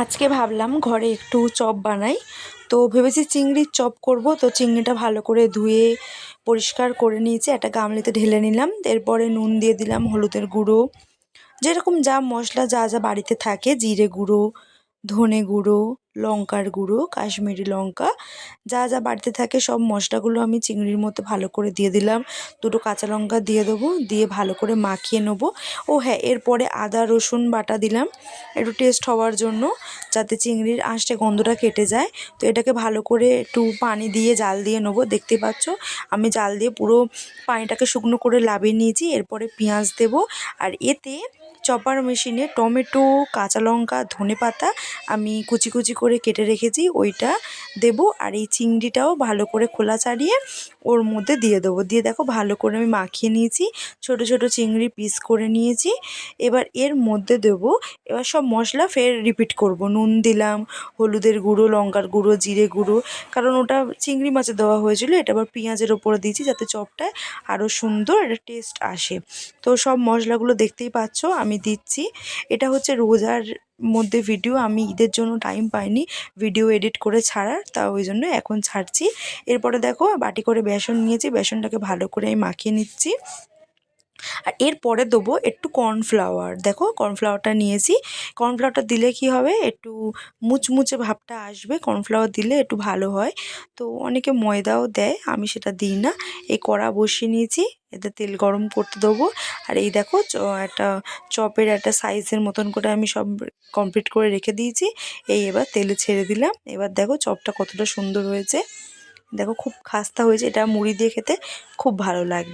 আজকে ভাবলাম ঘরে একটু চপ বানাই। তো ভেবেছি চিংড়ির চপ করব। তো চিংড়িটা ভালো করে ধুয়ে পরিষ্কার করে নিয়েছি, একটা গামলিতে ঢেলে নিলাম। এরপরে নুন দিয়ে দিলাম, হলুদের গুঁড়ো, যেরকম যা মশলা যা যা বাড়িতে থাকে, জিরে গুঁড়ো, ধনে গুঁড়ো, লঙ্কার গুঁড়ো, কাশ্মীরি লঙ্কা, যা যা বাড়িতে থাকে সব মশলাগুলো আমি চিংড়ির মধ্যে ভালো করে দিয়ে দিলাম। দুটো কাঁচা লঙ্কা দিয়ে দেবো, দিয়ে ভালো করে মাখিয়ে নেবো। ও হ্যাঁ, এরপরে আদা রসুন বাটা দিলাম একটু টেস্ট হওয়ার জন্য, যাতে চিংড়ির আঁশটে গন্ধটা কেটে যায়। তো এটাকে ভালো করে একটু পানি দিয়ে জাল দিয়ে নেবো। দেখতে পাচ্ছ আমি জাল দিয়ে পুরো পানিটাকে শুকনো করে লাবিয়ে নিয়েছি। এরপরে পেঁয়াজ দেবো, আর এতে চপার মেশিনে টমেটো, কাঁচা লঙ্কা, ধনেপাতা আমি কুচি কুচি করে কেটে রেখেছি ওইটা দেবো। আর এই চিংড়িটাও ভালো করে খোলা ছাড়িয়ে ওর মধ্যে দিয়ে দেবো। দিয়ে দেখো ভালো করে আমি মাখিয়ে নিয়েছি, ছোট ছোট চিংড়ি পিস করে নিয়েছি। এবার এর মধ্যে দেবো, এবার সব মশলা ফের রিপিট করব। নুন দিলাম, হলুদের গুঁড়ো, লঙ্কার গুঁড়ো, জিরে গুঁড়ো, কারণ ওটা চিংড়ি মাছে দেওয়া হয়েছিল। এটা আবার পেঁয়াজের ওপরে দিয়েছি যাতে চপটায় আরও সুন্দর একটা টেস্ট আসে। তো সব মশলাগুলো দেখতেই পাচ্ছ আমি দিচ্ছি। এটা হচ্ছে রোজার মধ্যে ভিডিও, আমি ঈদের জন্য টাইম পাইনি ভিডিও এডিট করে ছাড়ার, তা ওই জন্য এখন ছাড়ছি। এরপরে দেখো বাটি করে বেসন নিয়েছি, বেসনটাকে ভালো করে আমি মাখিয়ে নিচ্ছি। আর এরপরে দেবো একটু কর্নফ্লাওয়ার। দেখো কর্নফ্লাওয়ারটা নিয়েছি। কর্নফ্লাওয়ারটা দিলে কি হবে, একটু মুচমুচে ভাবটা আসবে, কর্নফ্লাওয়ার দিলে একটু ভালো হয়। তো অনেকে ময়দাও দেয়, আমি সেটা দিই না। এই কড়া বসিয়ে নিয়েছি, এতে তেল গরম করতে দেবো। আর এই দেখো একটা চপের একটা সাইজের মতন করে আমি সব কমপ্লিট করে রেখে দিয়েছি। এই এবার তেলে ছেড়ে দিলাম। এবার দেখো চপটা কতটা সুন্দর হয়েছে, দেখো খুব খাস্তা হয়েছে। এটা মুড়ি দিয়ে খেতে খুব ভালো লাগবে।